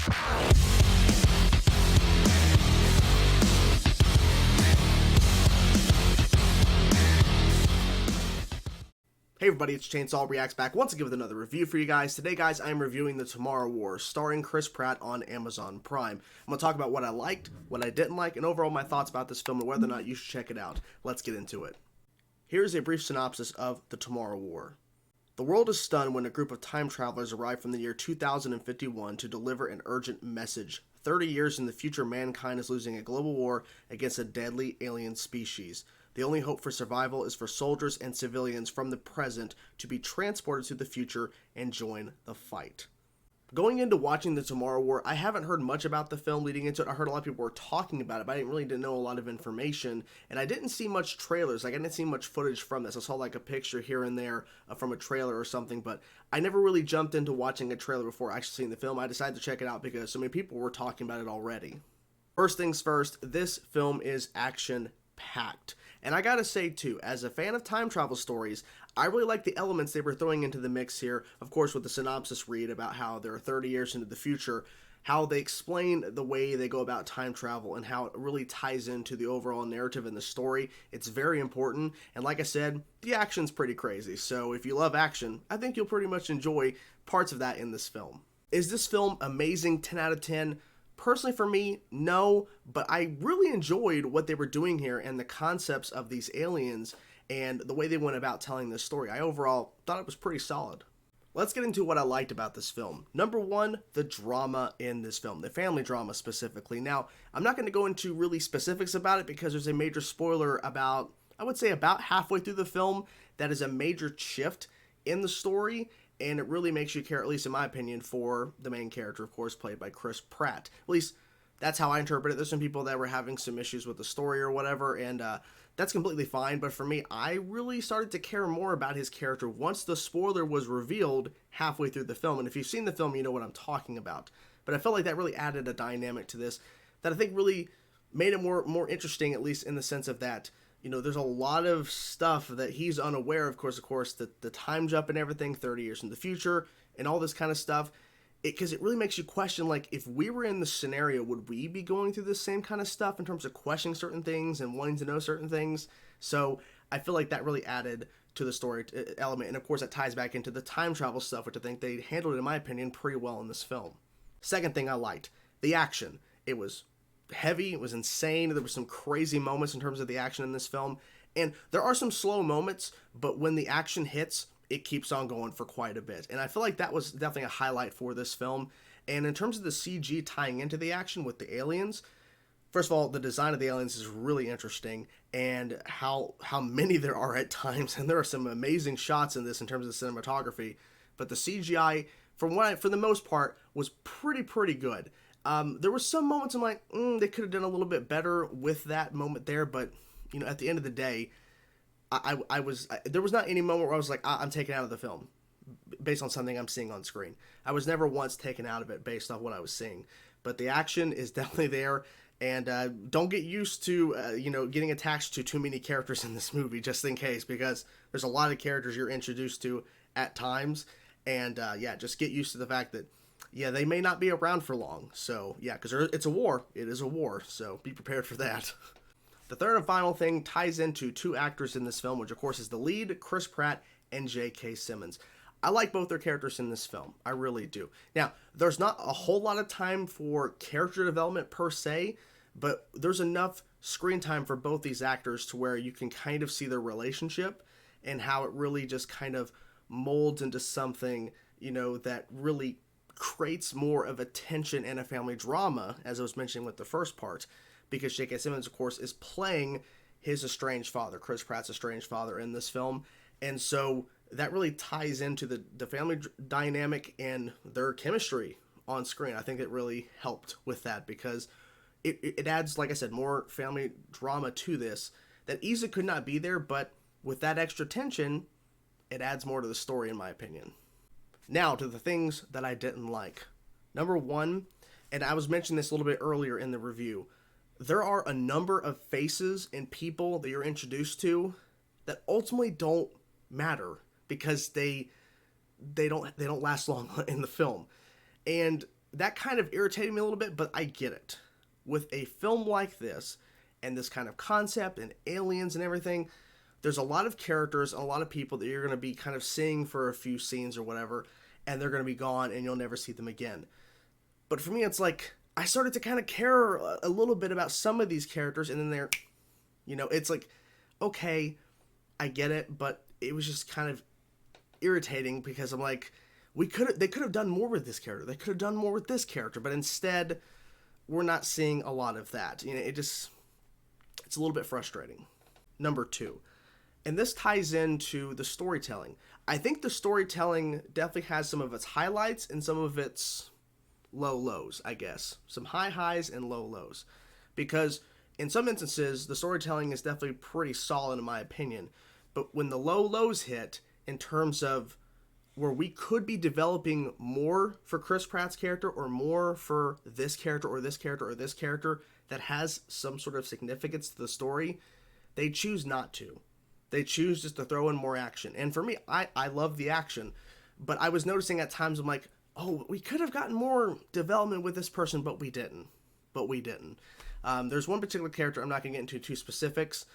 Hey everybody, it's Chainsaw Reacts back once again with another review for you guys. Today, guys, I'm reviewing The Tomorrow War, starring Chris Pratt on Amazon Prime. I'm going to talk about what I liked, what I didn't like, and overall my thoughts about this film and whether or not you should check it out. Let's get into it. Here's a brief synopsis of The Tomorrow War. The world is stunned when a group of time travelers arrive from the year 2051 to deliver an urgent message. 30 years in the future, mankind is losing a global war against a deadly alien species. The only hope for survival is for soldiers and civilians from the present to be transported to the future and join the fight. Going into watching The Tomorrow War, I haven't heard much about the film leading into it. I heard a lot of people were talking about it, but I didn't know a lot of information, and I didn't see much trailers. I didn't see much footage from this. I saw like a picture here and there from a trailer or something, but I never really jumped into watching a trailer before actually seeing the film. I decided to check it out because so many people were talking about it already. First things first, this film is action-packed. And I gotta say too, as a fan of time travel stories, I really like the elements they were throwing into the mix here. Of course, with the synopsis read about how they're 30 years into the future, how they explain the way they go about time travel and how it really ties into the overall narrative and the story. It's very important. And like I said, the action's pretty crazy. So if you love action, I think you'll pretty much enjoy parts of that in this film. Is this film amazing? 10 out of 10? Personally, for me, no, but I really enjoyed what they were doing here and the concepts of these aliens and the way they went about telling this story. I overall thought it was pretty solid. Let's get into what I liked about this film. Number one, the drama in this film, the family drama specifically. Now, I'm not going to go into really specifics about it because there's a major spoiler about, I would say about halfway through the film, that is a major shift in the story. And it really makes you care, at least in my opinion, for the main character, of course, played by Chris Pratt. At least that's how I interpret it. There's some people that were having some issues with the story or whatever, and that's completely fine. But for me, I really started to care more about his character once the spoiler was revealed halfway through the film. And if you've seen the film, you know what I'm talking about. But I felt like that really added a dynamic to this that I think really made it more interesting, at least in the sense of that, you know, there's a lot of stuff that he's unaware of course, the time jump and everything, 30 years in the future, and all this kind of stuff. Because it really makes you question, like, if we were in the scenario, would we be going through the same kind of stuff in terms of questioning certain things and wanting to know certain things? So I feel like that really added to the story element. And of course, that ties back into the time travel stuff, which I think they handled, in my opinion, pretty well in this film. Second thing I liked, the action. It was heavy, it was insane. There were some crazy moments in terms of the action in this film, and there are some slow moments, but when the action hits, it keeps on going for quite a bit, and I feel like that was definitely a highlight for this film. And in terms of the CG tying into the action with the aliens, first of all, the design of the aliens is really interesting, and how many there are at times, and there are some amazing shots in this in terms of cinematography, but the CGI, for the most part, was pretty good. There were some moments I'm like, they could have done a little bit better with that moment there, but, you know, at the end of the day, there was not any moment where I was like, I'm taken out of the film based on something I'm seeing on screen. I was never once taken out of it based on what I was seeing, but the action is definitely there, and don't get used to, getting attached to too many characters in this movie, just in case, because there's a lot of characters you're introduced to at times, and just get used to the fact that they may not be around for long. So, because it's a war. It is a war, so be prepared for that. The third and final thing ties into two actors in this film, which, of course, is the lead, Chris Pratt, and J.K. Simmons. I like both their characters in this film. I really do. Now, there's not a whole lot of time for character development per se, but there's enough screen time for both these actors to where you can kind of see their relationship and how it really just kind of molds into something, that really creates more of a tension and a family drama, as I was mentioning with the first part, because J.K. Simmons, of course, is playing his estranged father, Chris Pratt's estranged father in this film, and so that really ties into the family dynamic and their chemistry on screen. I think it really helped with that because it adds, like I said, more family drama to this that easily could not be there, but with that extra tension, it adds more to the story, in my opinion. Now, to the things that I didn't like. Number one, and I was mentioning this a little bit earlier in the review, there are a number of faces and people that you're introduced to that ultimately don't matter because they don't last long in the film. And that kind of irritated me a little bit, but I get it. With a film like this, and this kind of concept, and aliens and everything, there's a lot of characters and a lot of people that you're going to be kind of seeing for a few scenes or whatever, and they're going to be gone and you'll never see them again. But for me, it's like, I started to kind of care a little bit about some of these characters, and then they're, it's like, okay, I get it, but it was just kind of irritating because I'm like, they could have done more with this character. They could have done more with this character, but instead, we're not seeing a lot of that. It's a little bit frustrating. Number 2, and this ties into the storytelling. I think the storytelling definitely has some of its highlights and some of its low lows, I guess. Some high highs and low lows. Because in some instances, the storytelling is definitely pretty solid in my opinion. But when the low lows hit, in terms of where we could be developing more for Chris Pratt's character, or more for this character, or this character, or this character that has some sort of significance to the story, they choose not to. They choose just to throw in more action. And for me, I love the action. But I was noticing at times, I'm like, oh, we could have gotten more development with this person, but we didn't. There's one particular character, I'm not going to get into too specifics,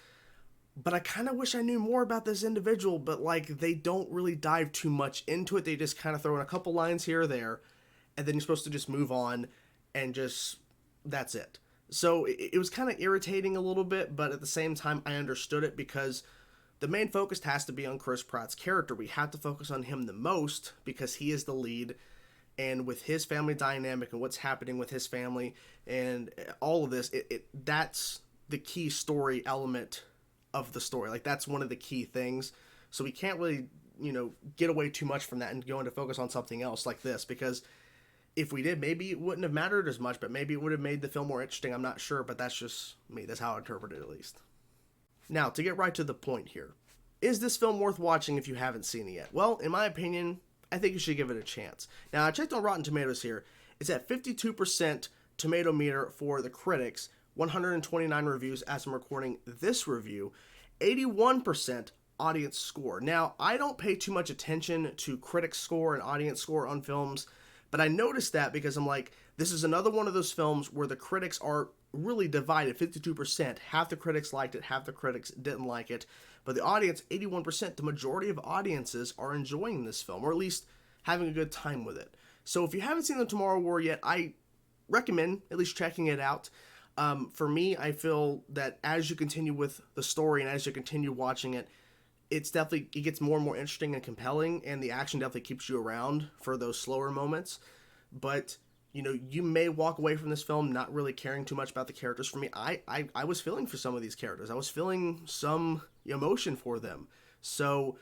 but I kind of wish I knew more about this individual, but like, they don't really dive too much into it. They just kind of throw in a couple lines here or there, and then you're supposed to just move on, and just, that's it. So it was kind of irritating a little bit, but at the same time, I understood it because the main focus has to be on Chris Pratt's character. We have to focus on him the most because he is the lead, and with his family dynamic and what's happening with his family and all of this, that's the key story element of the story. Like, that's one of the key things. So we can't really, get away too much from that and go into focus on something else like this, because if we did, maybe it wouldn't have mattered as much, but maybe it would have made the film more interesting. I'm not sure, but that's just me. That's how I interpret it, at least. Now, to get right to the point here, is this film worth watching if you haven't seen it yet? Well, in my opinion, I think you should give it a chance. Now, I checked on Rotten Tomatoes here. It's at 52% tomato meter for the critics, 129 reviews as I'm recording this review, 81% audience score. Now, I don't pay too much attention to critic score and audience score on films, but I noticed that because I'm like, this is another one of those films where the critics are really divided, 52%. Half the critics liked it, half the critics didn't like it. But the audience, 81%, the majority of audiences are enjoying this film, or at least having a good time with it. So if you haven't seen The Tomorrow War yet, I recommend at least checking it out. For me, I feel that as you continue with the story and as you continue watching it, it gets more and more interesting and compelling, and the action definitely keeps you around for those slower moments. But you may walk away from this film not really caring too much about the characters. For me, I was feeling for some of these characters. I was feeling some emotion for them. So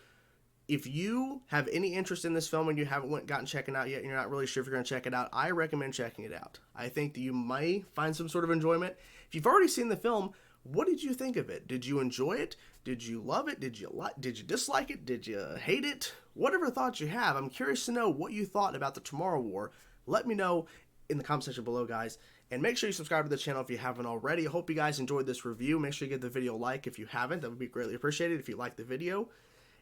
if you have any interest in this film and you haven't gotten checking out yet and you're not really sure if you're going to check it out, I recommend checking it out. I think that you might find some sort of enjoyment. If you've already seen the film, what did you think of it? Did you enjoy it? Did you love it? Did you dislike it? Did you hate it? Whatever thoughts you have, I'm curious to know what you thought about The Tomorrow War. Let me know in the comment section below, guys. And make sure you subscribe to the channel if you haven't already. I hope you guys enjoyed this review. Make sure you give the video a like if you haven't. That would be greatly appreciated if you liked the video.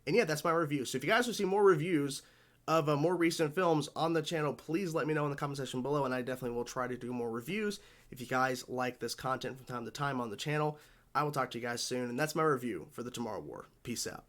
And yeah, that's my review. So if you guys want to see more reviews of more recent films on the channel, please let me know in the comment section below, and I definitely will try to do more reviews. If you guys like this content from time to time on the channel, I will talk to you guys soon. And that's my review for The Tomorrow War. Peace out.